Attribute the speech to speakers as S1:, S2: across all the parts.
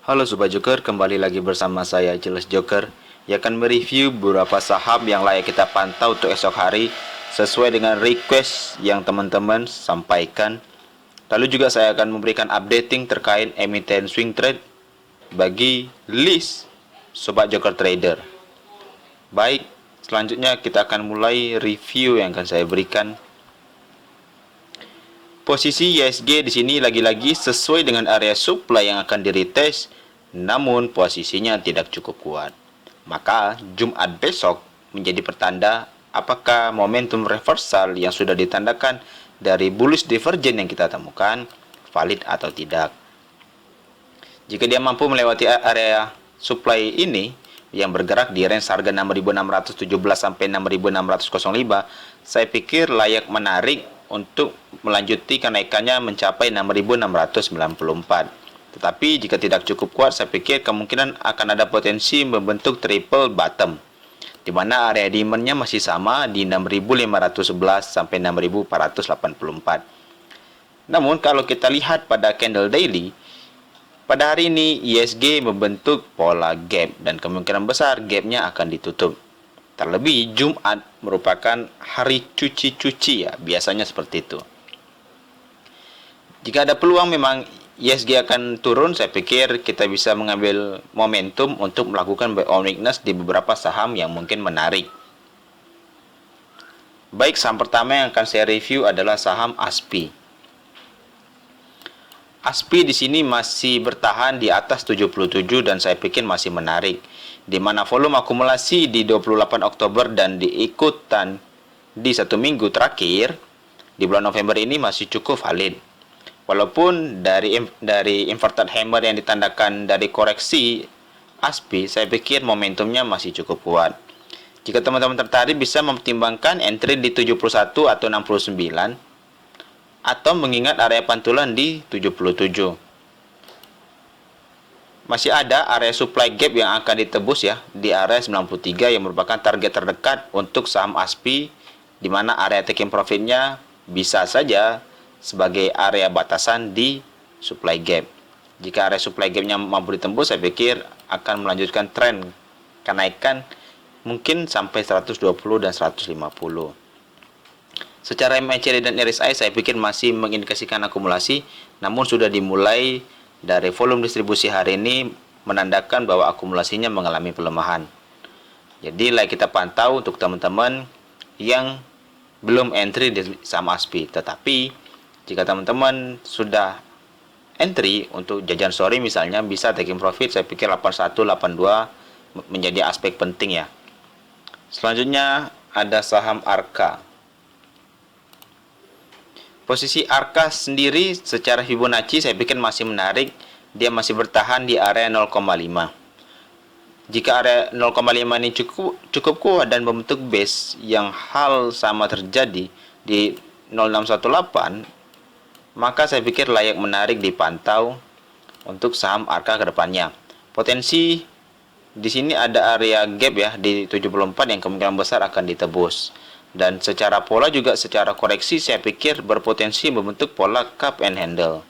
S1: Halo Sobat Joker, kembali lagi bersama saya Jelas Joker yang akan mereview beberapa saham yang layak kita pantau untuk esok hari sesuai dengan request yang teman-teman sampaikan. Lalu juga saya akan memberikan updating terkait emiten swing trade bagi list Sobat Joker Trader. Baik, selanjutnya kita akan mulai review yang akan saya berikan. Posisi ISG di sini lagi-lagi sesuai dengan area supply yang akan di-retest, namun posisinya tidak cukup kuat. Maka Jumat besok menjadi pertanda apakah momentum reversal yang sudah ditandakan dari bullish divergence yang kita temukan valid atau tidak. Jika dia mampu melewati area supply ini yang bergerak di range harga 6.617 sampai 6.605, saya pikir layak menarik untuk melanjuti kenaikannya mencapai 6.694. Tetapi jika tidak cukup kuat, saya pikir kemungkinan akan ada potensi membentuk triple bottom, di mana area demand-nya masih sama di 6.511 sampai 6.484. Namun kalau kita lihat pada candle daily, pada hari ini ISG membentuk pola gap dan kemungkinan besar gapnya akan ditutup. Terlebih Jumat merupakan hari cuci-cuci ya, biasanya seperti itu. Jika ada peluang memang ISG akan turun, saya pikir kita bisa mengambil momentum untuk melakukan buy on weakness di beberapa saham yang mungkin menarik. Baik, saham pertama yang akan saya review adalah saham ASPI. ASPI di sini masih bertahan di atas 77 dan saya pikir masih menarik, di mana volume akumulasi di 28 Oktober dan diikutan di 1 minggu terakhir di bulan November ini masih cukup valid. Walaupun dari inverted hammer yang ditandakan dari koreksi ASPI, saya pikir momentumnya masih cukup kuat. Jika teman-teman tertarik, bisa mempertimbangkan entry di 71 atau 69 atau mengingat area pantulan di 77. Masih ada area supply gap yang akan ditebus ya di area 93 yang merupakan target terdekat untuk saham ASPI, di mana area taking profitnya bisa saja sebagai area batasan di supply gap. Jika area supply gapnya mampu ditembus, saya pikir akan melanjutkan tren kenaikan mungkin sampai 120 dan 150. Secara MACD dan RSI saya pikir masih mengindikasikan akumulasi, namun sudah dimulai dari volume distribusi hari ini menandakan bahwa akumulasinya mengalami pelemahan. Jadi layak kita pantau untuk teman-teman yang belum entry di saham ASPI. Tetapi jika teman-teman sudah entry untuk jajan sore misalnya, bisa taking profit, saya pikir 81, 82 menjadi aspek penting ya. Selanjutnya ada saham ARKA. Posisi ARKA sendiri secara Fibonacci saya pikir masih menarik. Dia masih bertahan di area 0,5. Jika area 0,5 ini cukup kuat dan membentuk base yang hal sama terjadi di 0618, maka saya pikir layak menarik dipantau untuk saham ARKA ke depannya. Potensi di sini ada area gap ya di 74 yang kemungkinan besar akan ditebus. Dan secara pola juga secara koreksi saya pikir berpotensi membentuk pola cup and handle.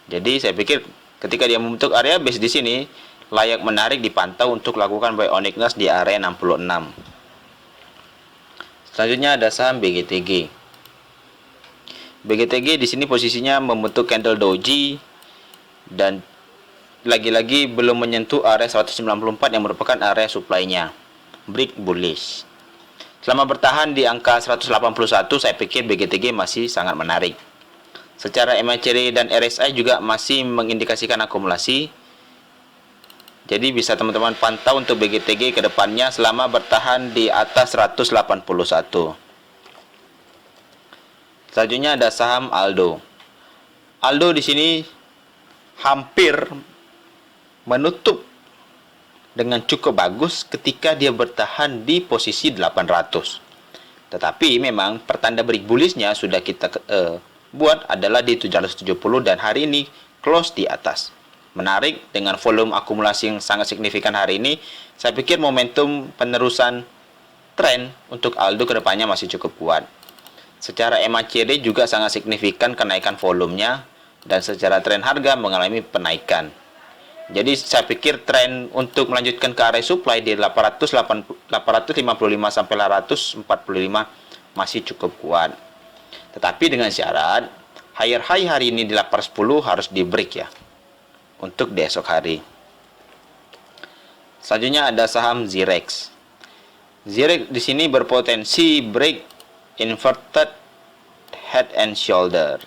S1: Jadi saya pikir ketika dia membentuk area base di sini layak menarik dipantau untuk lakukan buy on weakness di area 66. Selanjutnya ada saham BGTG. BGTG di sini posisinya membentuk candle doji dan lagi-lagi belum menyentuh area 194 yang merupakan area supply-nya. Break bullish. Selama bertahan di angka 181, saya pikir BGTG masih sangat menarik. Secara MACD dan RSI juga masih mengindikasikan akumulasi. Jadi bisa teman-teman pantau untuk BGTG ke depannya selama bertahan di atas 181. Selanjutnya ada saham Aldo. Aldo di sini hampir menutup dengan cukup bagus ketika dia bertahan di posisi 800. Tetapi memang pertanda break bullishnya sudah kita buat adalah di 770 dan hari ini close di atas. Menarik dengan volume akumulasi yang sangat signifikan hari ini, saya pikir momentum penerusan tren untuk Aldo kedepannya masih cukup kuat. Secara MACD juga sangat signifikan kenaikan volumenya dan secara tren harga mengalami penaikan. Jadi saya pikir tren untuk melanjutkan ke area supply di 855 sampai 845 masih cukup kuat. Tetapi dengan syarat higher high hari ini di 810 harus di break ya untuk di esok hari. Selanjutnya ada saham Zirex. Zirex di sini berpotensi break inverted head and shoulder,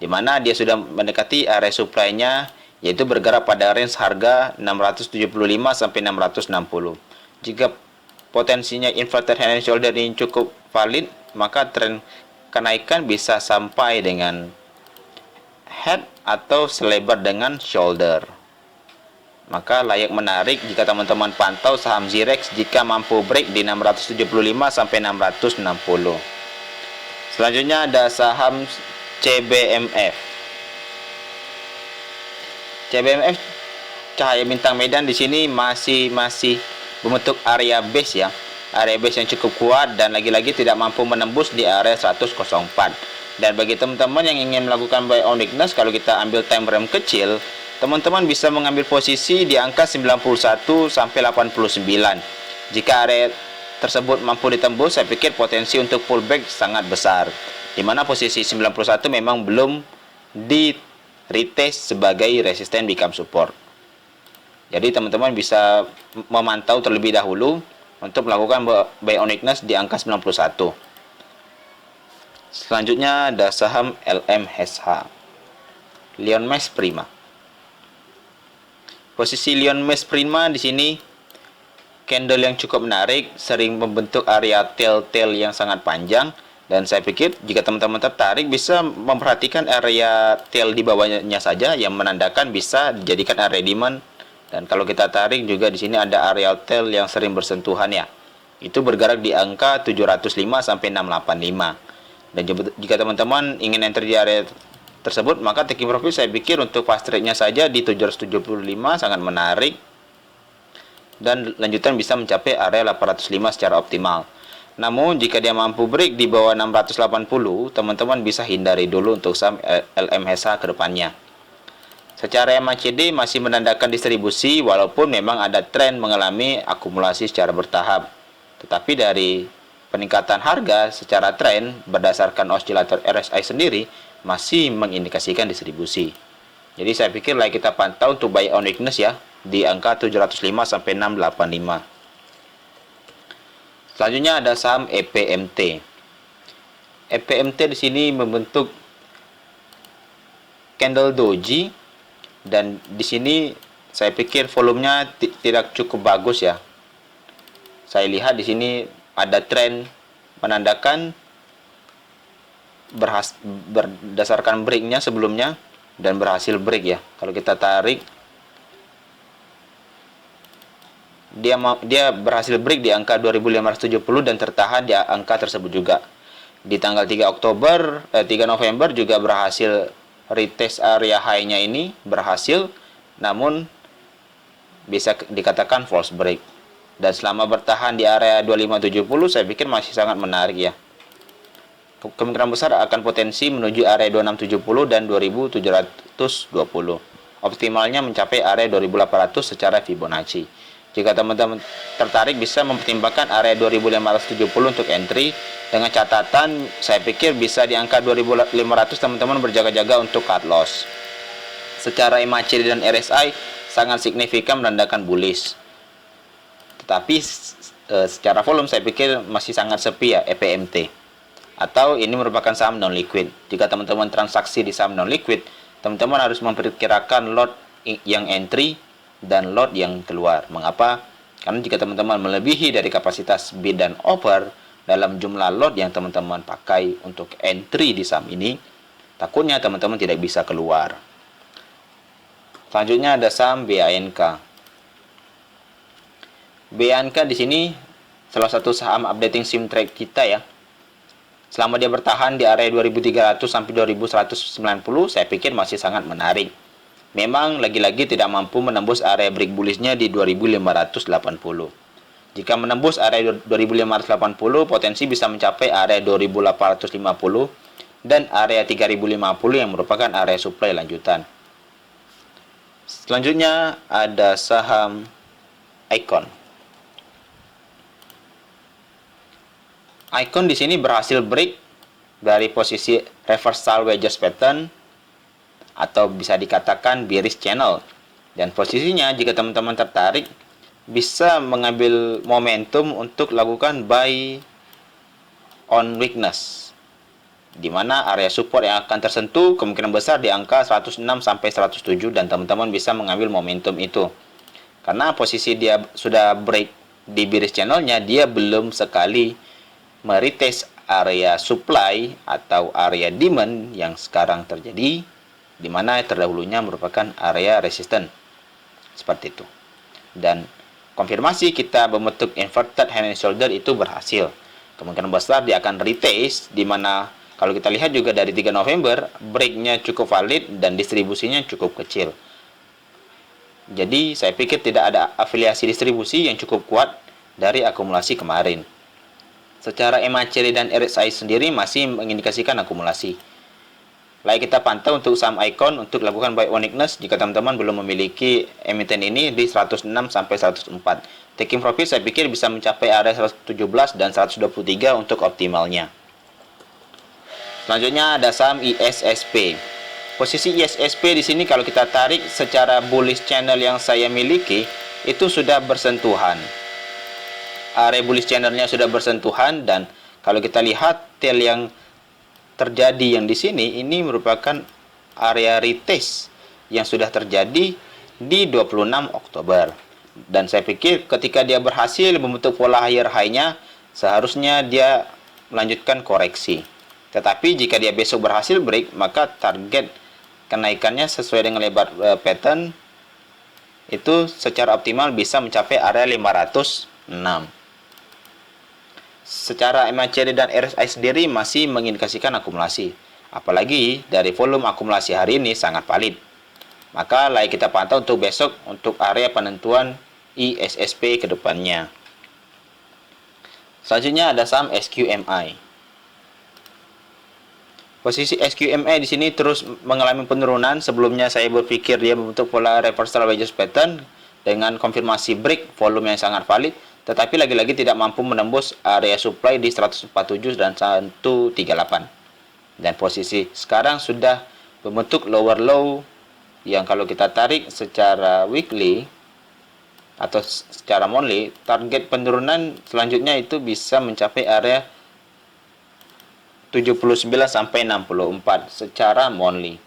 S1: di mana dia sudah mendekati area supply-nya, yaitu bergerak pada range harga 675 sampai 660. Jika potensinya inverted head and shoulder ini cukup valid, maka tren kenaikan bisa sampai dengan head atau selebar dengan shoulder. Maka layak menarik jika teman-teman pantau saham Zirex jika mampu break di 675 sampai 660. Selanjutnya ada saham CBMF. CBMF Cahaya Bintang Medan di sini masih membentuk area base ya. Area base yang cukup kuat dan lagi-lagi tidak mampu menembus di area 104. Dan bagi teman-teman yang ingin melakukan buy on weakness, kalau kita ambil time frame kecil, teman-teman bisa mengambil posisi di angka 91 sampai 89. Jika area tersebut mampu ditembus, saya pikir potensi untuk pullback sangat besar. Di mana posisi 91 memang belum di retest sebagai resisten become support. Jadi teman-teman bisa memantau terlebih dahulu untuk melakukan buy on weakness di angka 91. Selanjutnya ada saham LMSH, Lion Mas Prima. Posisi Lion Mas Prima di sini candle yang cukup menarik, sering membentuk area tail yang sangat panjang, dan saya pikir jika teman-teman tertarik bisa memperhatikan area tail di bawahnya saja yang menandakan bisa dijadikan area demand. Dan kalau kita tarik juga di sini ada area tail yang sering bersentuhan ya. Itu bergerak di angka 705 sampai 685. Dan jika teman-teman ingin enter di area tersebut, maka taking profit saya pikir untuk fast trade-nya saja di 775 sangat menarik. Dan lanjutan bisa mencapai area 805 secara optimal. Namun jika dia mampu break di bawah 680, teman-teman bisa hindari dulu untuk saham LMSH ke depannya. Secara MACD masih menandakan distribusi walaupun memang ada tren mengalami akumulasi secara bertahap. Tetapi dari peningkatan harga secara tren berdasarkan osilator RSI sendiri masih mengindikasikan distribusi. Jadi saya pikir layak kita pantau untuk buy on weakness ya di angka 705 sampai 685. Selanjutnya ada saham EPMT. EPMT di sini membentuk candle doji dan di sini saya pikir volumenya tidak cukup bagus ya. Saya lihat di sini ada tren menandakan berdasarkan breaknya sebelumnya dan berhasil break ya. Kalau kita tarik dia berhasil break di angka 2570 dan tertahan di angka tersebut juga. Di tanggal 3 November juga berhasil retest area high-nya ini berhasil, namun bisa dikatakan false break. Dan selama bertahan di area 2570 saya pikir masih sangat menarik ya. Kemungkinan besar akan potensi menuju area 2670 dan 2720. Optimalnya mencapai area 2800 secara Fibonacci. Jika teman-teman tertarik bisa mempertimbangkan area 2570 untuk entry, dengan catatan saya pikir bisa di angka 2500 teman-teman berjaga-jaga untuk cut loss. Secara MACD dan RSI sangat signifikan menandakan bullish. Tetapi secara volume saya pikir masih sangat sepi ya EPMT. Atau ini merupakan saham non liquid. Jika teman-teman transaksi di saham non liquid, teman-teman harus memperkirakan lot yang entry dan lot yang keluar. Mengapa? Karena jika teman-teman melebihi dari kapasitas bid dan offer dalam jumlah lot yang teman-teman pakai untuk entry di saham ini, takutnya teman-teman tidak bisa keluar. Selanjutnya ada saham BANK. BANK di sini salah satu saham updating sim track kita ya. Selama dia bertahan di area 2300 sampai 2190, saya pikir masih sangat menarik. Memang lagi-lagi tidak mampu menembus area break bullishnya di 2580. Jika menembus area 2580, potensi bisa mencapai area 2850 dan area 3050 yang merupakan area supply lanjutan. Selanjutnya ada saham Icon. Icon di sini berhasil break dari posisi reversal wedges pattern atau bisa dikatakan bearish channel. Dan posisinya jika teman-teman tertarik bisa mengambil momentum untuk lakukan buy on weakness, di mana area support yang akan tersentuh kemungkinan besar di angka 106 sampai 107 dan teman-teman bisa mengambil momentum itu. Karena posisi dia sudah break di bearish channelnya, dia belum sekali meretest area supply atau area demand yang sekarang terjadi, di mana terdahulunya merupakan area resisten. Seperti itu. Dan konfirmasi kita membentuk inverted hand and shoulder itu berhasil. Kemungkinan besar dia akan retest, di mana kalau kita lihat juga dari 3 November breaknya cukup valid dan distribusinya cukup kecil. Jadi saya pikir tidak ada afiliasi distribusi yang cukup kuat dari akumulasi kemarin. Secara MACD dan RSI sendiri masih mengindikasikan akumulasi. Layak kita pantau untuk saham Icon untuk lakukan buy on weakness jika teman-teman belum memiliki emiten ini di 106 sampai 104. Taking profit saya pikir bisa mencapai area 117 dan 123 untuk optimalnya. Selanjutnya ada saham ISSP. Posisi ISSP di sini kalau kita tarik secara bullish channel yang saya miliki itu sudah bersentuhan. Area bullish channelnya sudah bersentuhan, dan kalau kita lihat tail yang terjadi yang di sini ini merupakan area retest yang sudah terjadi di 26 Oktober. Dan saya pikir ketika dia berhasil membentuk pola higher high-nya, seharusnya dia melanjutkan koreksi. Tetapi jika dia besok berhasil break, maka target kenaikannya sesuai dengan lebar pattern itu secara optimal bisa mencapai area 506. Secara MACD dan RSI sendiri masih mengindikasikan akumulasi. Apalagi dari volume akumulasi hari ini sangat valid. Maka layak kita pantau untuk besok untuk area penentuan ISSP ke depannya. Selanjutnya ada saham SQMI. Posisi SQMI di sini terus mengalami penurunan. Sebelumnya saya berpikir dia membentuk pola reversal wedges pattern dengan konfirmasi break volume yang sangat valid, tetapi lagi-lagi tidak mampu menembus area supply di 147 dan 138. Dan posisi sekarang sudah membentuk lower low yang kalau kita tarik secara weekly atau secara monthly, target penurunan selanjutnya itu bisa mencapai area 79 sampai 64 secara monthly.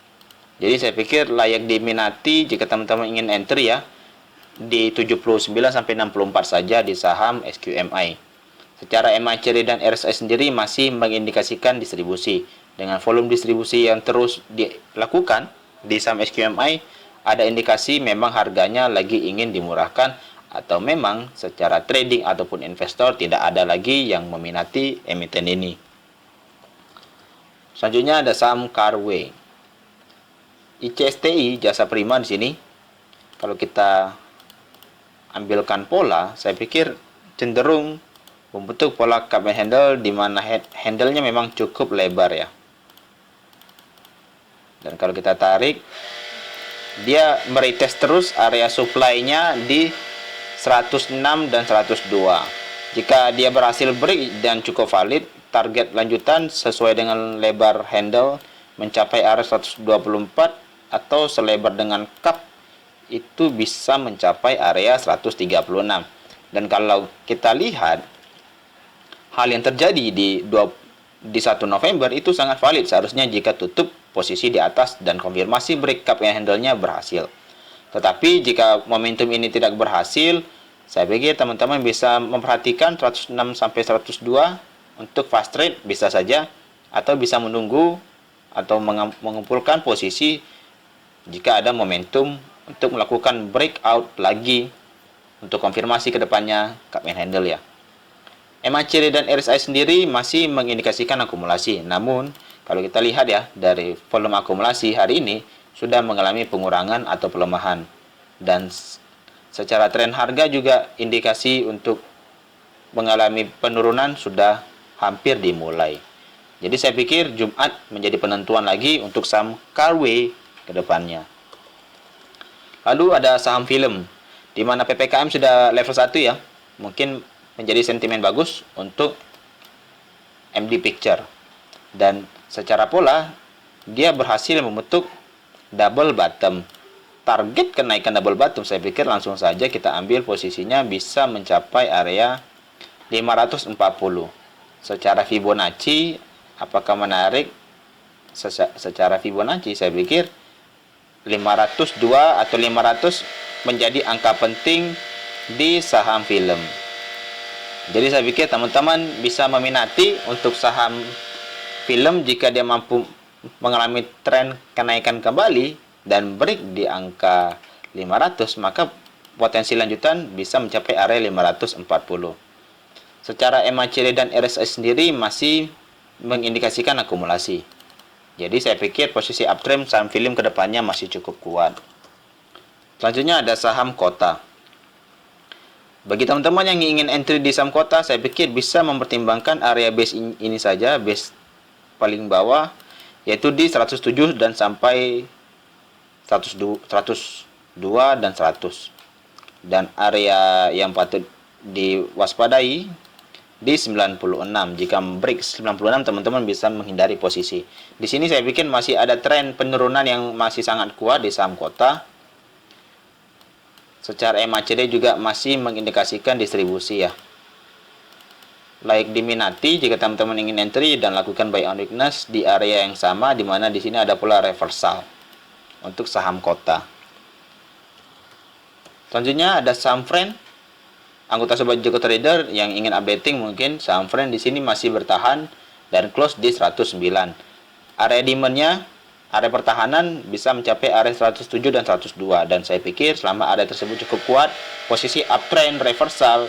S1: Jadi saya pikir layak diminati jika teman-teman ingin entry ya di 79 sampai 64 saja di saham SQMI. Secara MACD dan RSI sendiri masih mengindikasikan distribusi. Dengan volume distribusi yang terus dilakukan di saham SQMI, ada indikasi memang harganya lagi ingin dimurahkan, atau memang secara trading ataupun investor tidak ada lagi yang meminati emiten ini. Selanjutnya ada saham Carway. ICSTI jasa prima di sini. Kalau kita ambilkan pola, saya pikir cenderung membentuk pola cup and handle di mana handle-nya memang cukup lebar ya. Dan kalau kita tarik, dia meretest terus area supply-nya di 106 dan 102. Jika dia berhasil break dan cukup valid, target lanjutan sesuai dengan lebar handle mencapai area 124 atau selebar dengan cup itu bisa mencapai area 136. Dan kalau kita lihat hal yang terjadi di 1 November itu sangat valid seharusnya jika tutup posisi di atas dan konfirmasi break cup yang handle-nya berhasil. Tetapi jika momentum ini tidak berhasil, saya pikir teman-teman bisa memperhatikan 106 sampai 102 untuk fast trade bisa saja, atau bisa menunggu atau mengumpulkan posisi jika ada momentum untuk melakukan breakout lagi untuk konfirmasi ke depannya cup and handle ya. MACD dan RSI sendiri masih mengindikasikan akumulasi. Namun kalau kita lihat ya dari volume akumulasi hari ini sudah mengalami pengurangan atau pelemahan. Dan secara tren harga juga indikasi untuk mengalami penurunan sudah hampir dimulai. Jadi saya pikir Jumat menjadi penentuan lagi untuk saham Carway ke depannya. Lalu ada saham film, di mana PPKM sudah level 1 ya. Mungkin menjadi sentimen bagus untuk MD Picture. Dan secara pola, dia berhasil membentuk double bottom. Target kenaikan double bottom, saya pikir langsung saja kita ambil posisinya bisa mencapai area 540. Secara Fibonacci, apakah menarik? Secara Fibonacci, saya pikir 502 atau 500 menjadi angka penting di saham film. Jadi saya pikir teman-teman bisa meminati untuk saham film jika dia mampu mengalami tren kenaikan kembali dan break di angka 500, maka potensi lanjutan bisa mencapai area 540. Secara MACD dan RSI sendiri masih mengindikasikan akumulasi. Jadi saya pikir posisi uptrend saham film kedepannya masih cukup kuat. Selanjutnya ada saham kota. Bagi teman-teman yang ingin entry di saham kota, saya pikir bisa mempertimbangkan area base ini saja, base paling bawah, yaitu di 107 dan sampai 102 dan 100. Dan area yang patut diwaspadai di 96. Jika break 96, teman-teman bisa menghindari posisi. Di sini saya pikir masih ada tren penurunan yang masih sangat kuat di saham kota. Secara MACD juga masih mengindikasikan distribusi ya. Layak diminati jika teman-teman ingin entry dan lakukan buy on weakness di area yang sama, di mana di sini ada pula reversal untuk saham kota. Selanjutnya ada saham Friend. Anggota Sobat Joko Trader yang ingin updating, mungkin saham Friend di sini masih bertahan dan close di 109. Area demand-nya, area pertahanan bisa mencapai area 107 dan 102, dan saya pikir selama area tersebut cukup kuat, posisi uptrend reversal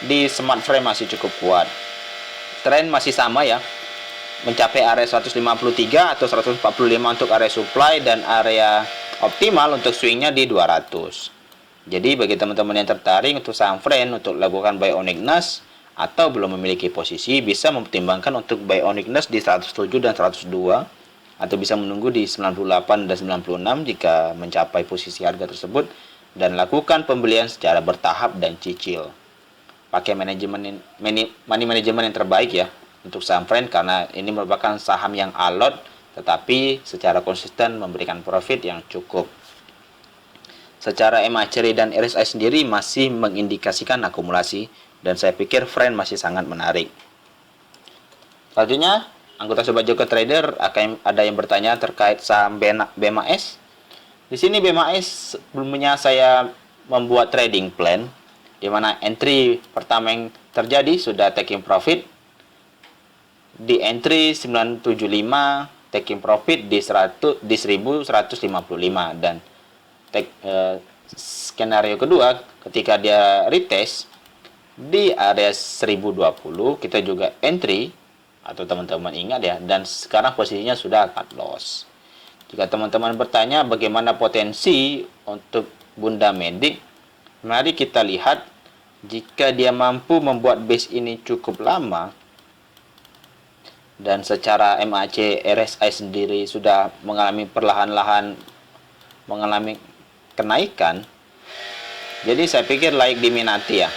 S1: di smart frame masih cukup kuat. Tren masih sama ya, mencapai area 153 atau 145 untuk area supply dan area optimal untuk swingnya di 200. Jadi bagi teman-teman yang tertarik untuk saham Friend untuk lakukan buy on weakness atau belum memiliki posisi, bisa mempertimbangkan untuk buy on weakness di 107 dan 102, atau bisa menunggu di 98 dan 96 jika mencapai posisi harga tersebut, dan lakukan pembelian secara bertahap dan cicil. Pakai manajemen money management yang terbaik ya untuk saham Friend, karena ini merupakan saham yang alot tetapi secara konsisten memberikan profit yang cukup. Secara MACD dan RSI sendiri masih mengindikasikan akumulasi, dan saya pikir Friend masih sangat menarik. Selanjutnya, anggota Sobat Joko Trader akan ada yang bertanya terkait saham BMAS. Di sini BMAS sebelumnya saya membuat trading plan, di mana entry pertama yang terjadi sudah taking profit di entry 975, taking profit di 1155, dan skenario kedua ketika dia retest di area 1020, kita juga entry, atau teman-teman ingat ya, dan sekarang posisinya sudah cut loss. Jika teman-teman bertanya bagaimana potensi untuk Bunda Medik, mari kita lihat jika dia mampu membuat base ini cukup lama dan secara MACD RSI sendiri sudah mengalami perlahan-lahan mengalami kenaikan, jadi saya pikir layak diminati ya.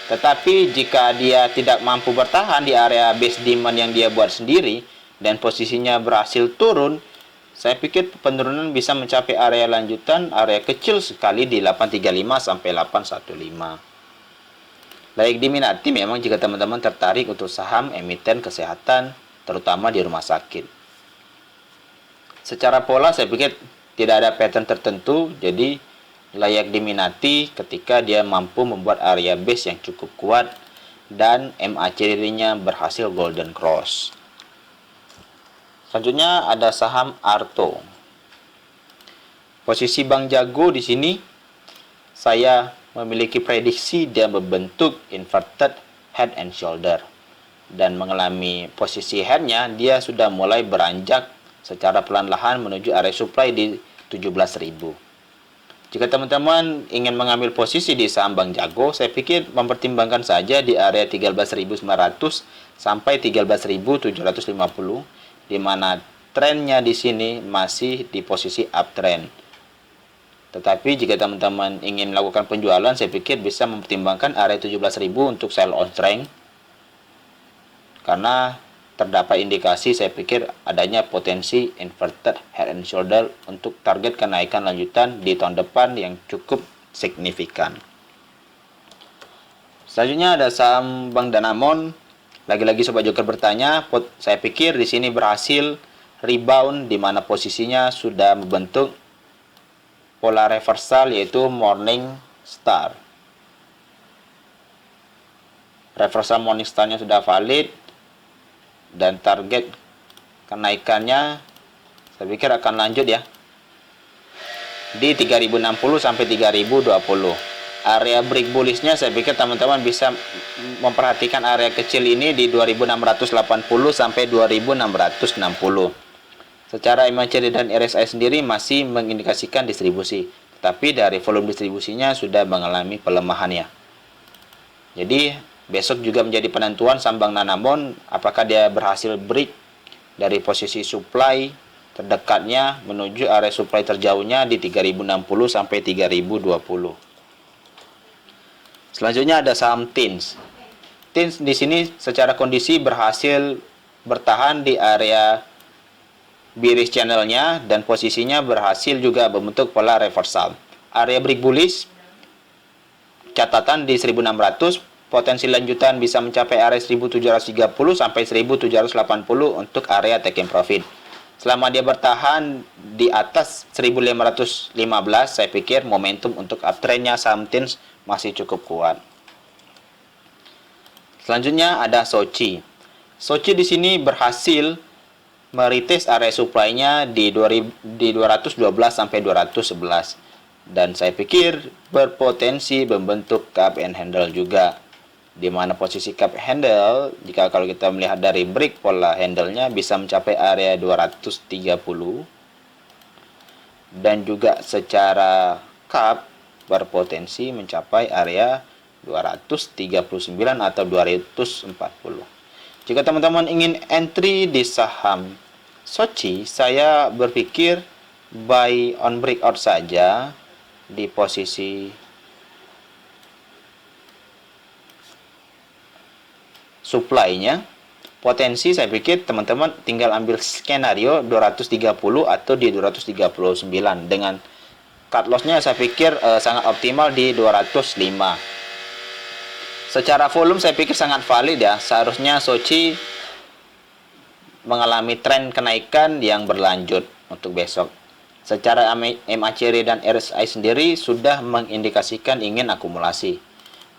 S1: Tetapi jika dia tidak mampu bertahan di area base demand yang dia buat sendiri dan posisinya berhasil turun, saya pikir penurunan bisa mencapai area lanjutan, area kecil sekali di 835 sampai 815. Layak diminati memang jika teman-teman tertarik untuk saham emiten kesehatan, terutama di rumah sakit. Secara pola saya pikir tidak ada pattern tertentu, jadi layak diminati ketika dia mampu membuat area base yang cukup kuat dan MACD-nya berhasil golden cross. Selanjutnya ada saham Arto. Posisi Bang Jago di sini saya memiliki prediksi dia membentuk inverted head and shoulder, dan mengalami posisi headnya dia sudah mulai beranjak secara perlahan-lahan menuju area supply di 17.000. Jika teman-teman ingin mengambil posisi di saham Bank Jago, saya pikir mempertimbangkan saja di area 13.900 sampai 13.750, di mana trennya di sini masih di posisi uptrend. Tetapi jika teman-teman ingin melakukan penjualan, saya pikir bisa mempertimbangkan area 17.000 untuk sell on strength, karena terdapat indikasi saya pikir adanya potensi inverted head and shoulder untuk target kenaikan lanjutan di tahun depan yang cukup signifikan. Selanjutnya ada saham Bank Danamon. Lagi-lagi Sobat Joker bertanya, saya pikir di sini berhasil rebound di mana posisinya sudah membentuk pola reversal yaitu Morning Star. Reversal Morning Star-nya sudah valid dan target kenaikannya saya pikir akan lanjut ya di 3060 sampai 3020. Area break bullish-nya saya pikir teman-teman bisa memperhatikan area kecil ini di 2680 sampai 2660. Secara MACD dan RSI sendiri masih mengindikasikan distribusi, tapi dari volume distribusinya sudah mengalami pelemahannya. Jadi besok juga menjadi penentuan saham Bank Danamon apakah dia berhasil break dari posisi supply terdekatnya menuju area supply terjauhnya di 3060 sampai 3020. Selanjutnya ada saham TINS. TINS di sini secara kondisi berhasil bertahan di area bearish channelnya dan posisinya berhasil juga membentuk pola reversal. Area break bullish catatan di 1600. Potensi lanjutan bisa mencapai area 1730 sampai 1780 untuk area taking profit. Selama dia bertahan di atas 1515, saya pikir momentum untuk uptrendnya saham TINS masih cukup kuat. Selanjutnya ada Soci. Soci di sini berhasil meretest area supply-nya di 212 sampai 211 dan saya pikir berpotensi membentuk cup and handle juga, di mana posisi cup handle jika kalau kita melihat dari break pola handle-nya bisa mencapai area 230 dan juga secara cup berpotensi mencapai area 239 atau 240. Jika teman-teman ingin entry di saham Soci, saya berpikir buy on breakout saja di posisi supply-nya. Potensi saya pikir teman-teman tinggal ambil skenario 230 atau di 239 dengan cut loss-nya saya pikir sangat optimal di 205. Secara volume saya pikir sangat valid ya. Seharusnya Soci mengalami tren kenaikan yang berlanjut untuk besok. Secara MACD dan RSI sendiri sudah mengindikasikan ingin akumulasi.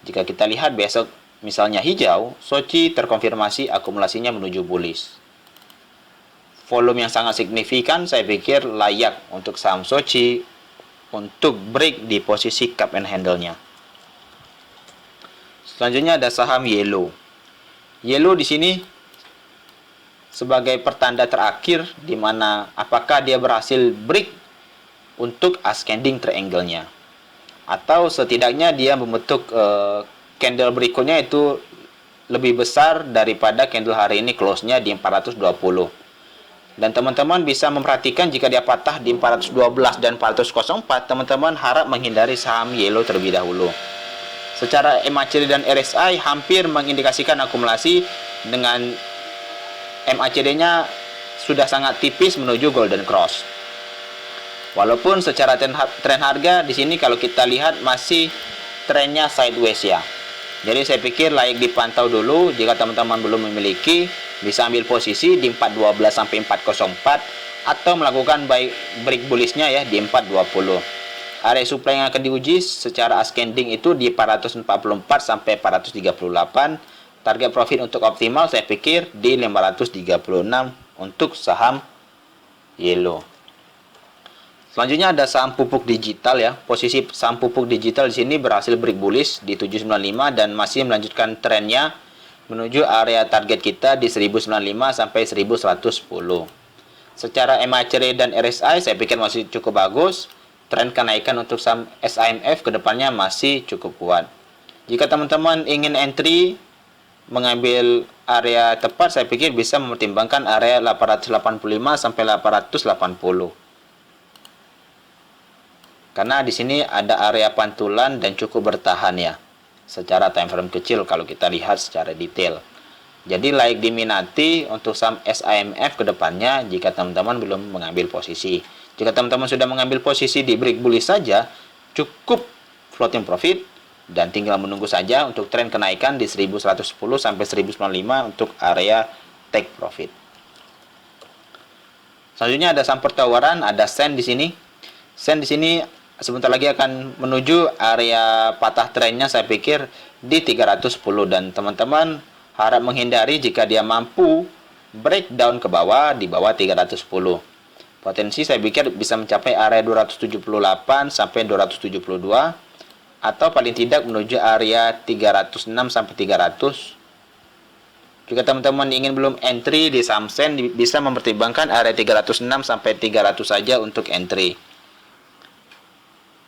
S1: Jika kita lihat besok misalnya hijau, Soci terkonfirmasi akumulasinya menuju bullish. Volume yang sangat signifikan saya pikir layak untuk saham Soci untuk break di posisi cup and handle-nya. Selanjutnya ada saham Yellow. Yellow di sini sebagai pertanda terakhir di mana apakah dia berhasil break untuk ascending triangle-nya atau setidaknya dia membentuk candle berikutnya itu lebih besar daripada candle hari ini close-nya di 420. Dan teman-teman bisa memperhatikan jika dia patah di 412 dan 404, teman-teman harap menghindari saham Yellow terlebih dahulu. Secara MACD dan RSI hampir mengindikasikan akumulasi dengan MACD-nya sudah sangat tipis menuju golden cross. Walaupun secara tren harga di sini kalau kita lihat masih trennya sideways ya. Jadi saya pikir layak dipantau dulu. Jika teman-teman belum memiliki, bisa ambil posisi di 412 sampai 404 atau melakukan break bullish-nya ya di 420. Area supply yang akan diuji secara ascending itu di 444 sampai 438. Target profit untuk optimal saya pikir di 536 untuk saham Yellow. Selanjutnya ada saham pupuk digital ya. Posisi saham pupuk digital di sini berhasil break bullish di 795 dan masih melanjutkan trennya menuju area target kita di 1095 sampai 1110. Secara MACD dan RSI saya pikir masih cukup bagus. tren kenaikan untuk saham SIMF kedepannya masih cukup kuat. Jika teman-teman ingin entry mengambil area tepat, saya pikir bisa mempertimbangkan area 885 sampai 880. Karena di sini ada area pantulan dan cukup bertahan ya. Secara time frame kecil kalau kita lihat secara detail. Jadi layak diminati untuk saham SIMF ke depannya jika teman-teman belum mengambil posisi. Jika teman-teman sudah mengambil posisi di break bullish saja, cukup floating profit dan tinggal menunggu saja untuk tren kenaikan di 1110 sampai 1095 untuk area take profit. Selanjutnya ada saham pertawaran, ada Sen di sini. Sen di sini sebentar lagi akan menuju area patah trennya, saya pikir di 310, dan teman-teman harap menghindari jika dia mampu breakdown ke bawah di bawah 310. Potensi saya pikir bisa mencapai area 278 sampai 272 atau paling tidak menuju area 306 sampai 300. Jika teman-teman ingin belum entry di saham Sen, bisa mempertimbangkan area 306 sampai 300 saja untuk entry.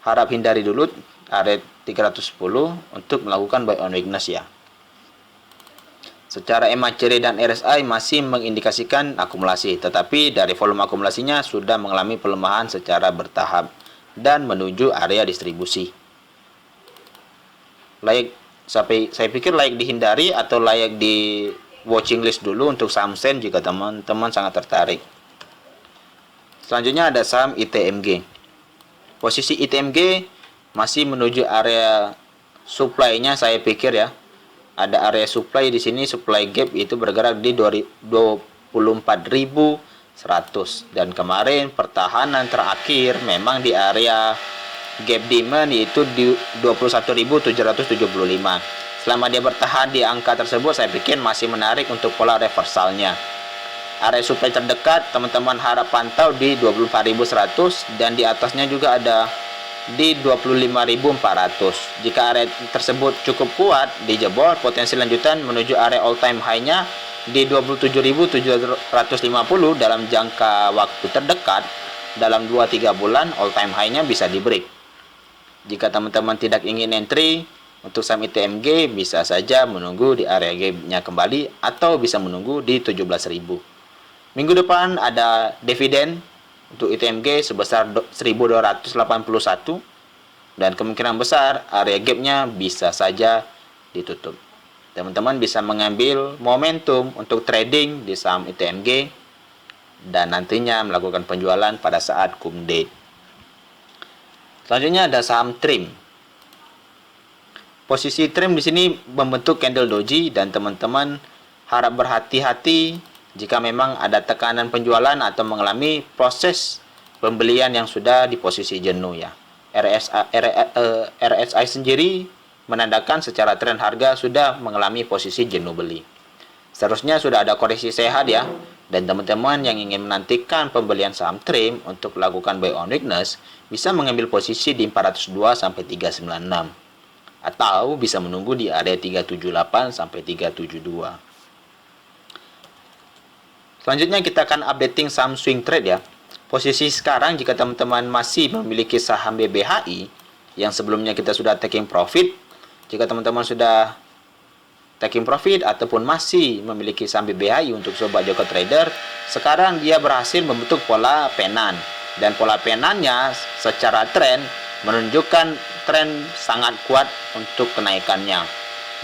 S1: Harap hindari dulu area 310 untuk melakukan buy on weakness ya. Secara MACD dan RSI masih mengindikasikan akumulasi, tetapi dari volume akumulasinya sudah mengalami pelemahan secara bertahap dan menuju area distribusi. Saya pikir layak dihindari atau layak di watching list dulu untuk saham Sen jika teman-teman sangat tertarik. Selanjutnya ada saham ITMG. Posisi ITMG masih menuju area supply-nya, saya pikir ya. Ada area supply di sini, supply gap itu bergerak di 24.100, dan kemarin pertahanan terakhir memang di area gap demand yaitu di 21.775. Selama dia bertahan di angka tersebut, saya pikir masih menarik untuk pola reversalnya. Area supply terdekat teman-teman harap pantau di 24.100 dan di atasnya juga ada di 25.400. Jika area tersebut cukup kuat dijebol, potensi lanjutan menuju area all time high-nya di 27.750 dalam jangka waktu terdekat. Dalam 2-3 bulan all time high-nya bisa di break. Jika teman-teman tidak ingin entry untuk saham ITMG, bisa saja menunggu di area gap-nya kembali atau bisa menunggu di 17.000. Minggu depan ada dividen untuk ITMG sebesar 1.281 dan kemungkinan besar area gap-nya bisa saja ditutup. Teman-teman bisa mengambil momentum untuk trading di saham ITMG dan nantinya melakukan penjualan pada saat cum date. Selanjutnya ada saham TRIM. Posisi TRIM di sini membentuk candle doji dan teman-teman harap berhati-hati jika memang ada tekanan penjualan atau mengalami proses pembelian yang sudah di posisi jenuh ya. RSI sendiri menandakan secara tren harga sudah mengalami posisi jenuh beli. Seharusnya sudah ada koreksi sehat ya. Dan teman-teman yang ingin menantikan pembelian saham TRIM untuk melakukan buy on weakness bisa mengambil posisi di 402 sampai 396 atau bisa menunggu di area 378 sampai 372. Selanjutnya kita akan updating saham swing trade ya. Posisi sekarang jika teman-teman masih memiliki saham BBHI yang sebelumnya kita sudah taking profit, jika teman-teman sudah taking profit ataupun masih memiliki saham BBHI untuk sobat Joko Trader, sekarang dia berhasil membentuk pola penan, dan pola penannya secara tren menunjukkan tren sangat kuat untuk kenaikannya.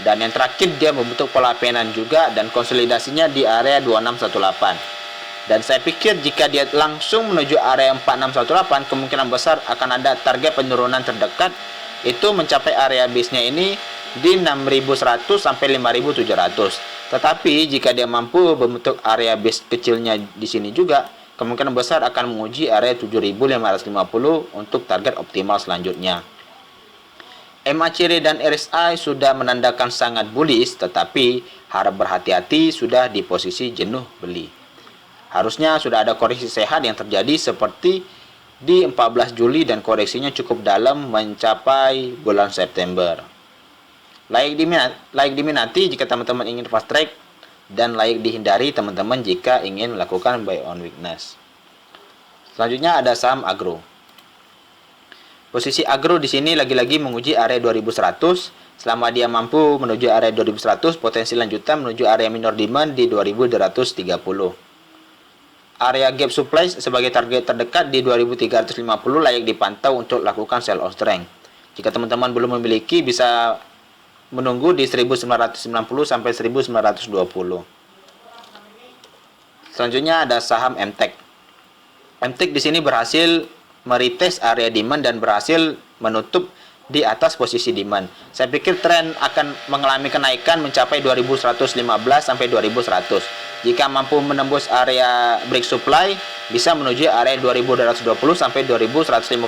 S1: Dan yang terakhir dia membentuk pola penan juga dan konsolidasinya di area 2618. Dan saya pikir jika dia langsung menuju area 4618, kemungkinan besar akan ada target penurunan terdekat itu mencapai area base-nya ini di 6100 sampai 5700. Tetapi jika dia mampu membentuk area base kecilnya di sini juga, kemungkinan besar akan menguji area 7550 untuk target optimal selanjutnya. MACD dan RSI sudah menandakan sangat bullish, tetapi harap berhati-hati sudah di posisi jenuh beli. Harusnya sudah ada koreksi sehat yang terjadi seperti di 14 Juli dan koreksinya cukup dalam mencapai bulan September. Layak diminati jika teman-teman ingin fast track dan layak dihindari teman-teman jika ingin melakukan buy on weakness. Selanjutnya ada saham agro. Posisi agro di sini lagi-lagi menguji area 2100. Selama dia mampu menuju area 2100, potensi lanjutan menuju area minor demand di 2230. Area gap supply sebagai target terdekat di 2350 layak dipantau untuk lakukan sell off strength. Jika teman-teman belum memiliki, bisa menunggu di 1990 sampai 1920. Selanjutnya ada saham MTEK. MTEK di sini berhasil meretest area demand dan berhasil menutup di atas posisi demand. Saya pikir tren akan mengalami kenaikan mencapai 2115 sampai 2100. Jika mampu menembus area break supply, bisa menuju area 2220 sampai 2155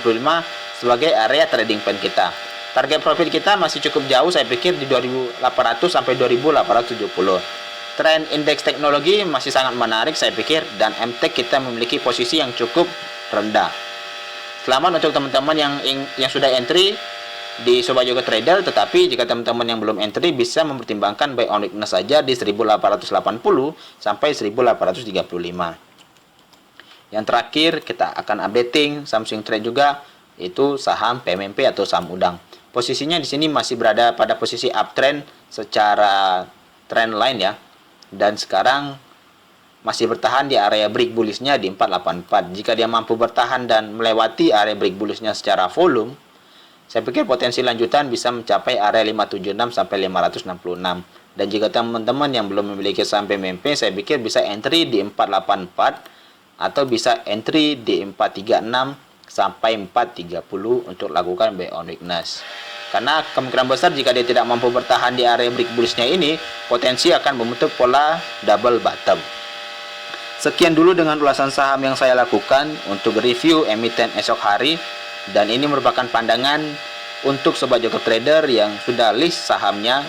S1: sebagai area trading plan kita. Target profit kita masih cukup jauh, saya pikir di 2800 sampai 2870. Tren indeks teknologi masih sangat menarik saya pikir, dan MTEK kita memiliki posisi yang cukup rendah. Selamat untuk teman-teman yang sudah entry di Sobat Yoga Trader, tetapi jika teman-teman yang belum entry bisa mempertimbangkan buy on weakness saja di 1880 sampai 1835. Yang terakhir kita akan updating Samsung Trade juga, itu saham PMMP atau saham udang. Posisinya di sini masih berada pada posisi uptrend secara trend line ya. Dan sekarang masih bertahan di area break bullishnya di 484. Jika dia mampu bertahan dan melewati area break bullishnya secara volume, saya pikir potensi lanjutan bisa mencapai area 576 sampai 566. Dan jika teman-teman yang belum memiliki saham PMMP, saya pikir bisa entry di 484 atau bisa entry di 436 sampai 430 untuk lakukan buy on weakness. Karena kemungkinan besar jika dia tidak mampu bertahan di area break bullishnya ini, potensi akan membentuk pola double bottom. Sekian dulu dengan ulasan saham yang saya lakukan untuk review emiten esok hari, dan ini merupakan pandangan untuk Sobat Yoga Trader yang sudah list sahamnya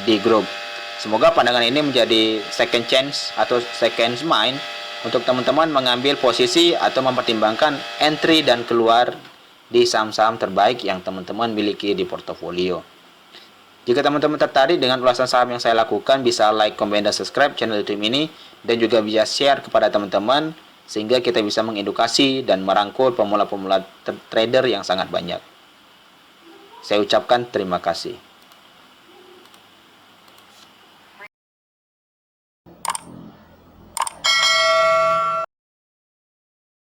S1: di grup. Semoga pandangan ini menjadi second chance atau second mind untuk teman-teman mengambil posisi atau mempertimbangkan entry dan keluar di saham-saham terbaik yang teman-teman miliki di portofolio. Jika teman-teman tertarik dengan ulasan saham yang saya lakukan, bisa like, komen, dan subscribe channel YouTube ini, dan juga bisa share kepada teman-teman sehingga kita bisa mengedukasi dan merangkul pemula-pemula trader yang sangat banyak. Saya ucapkan terima kasih.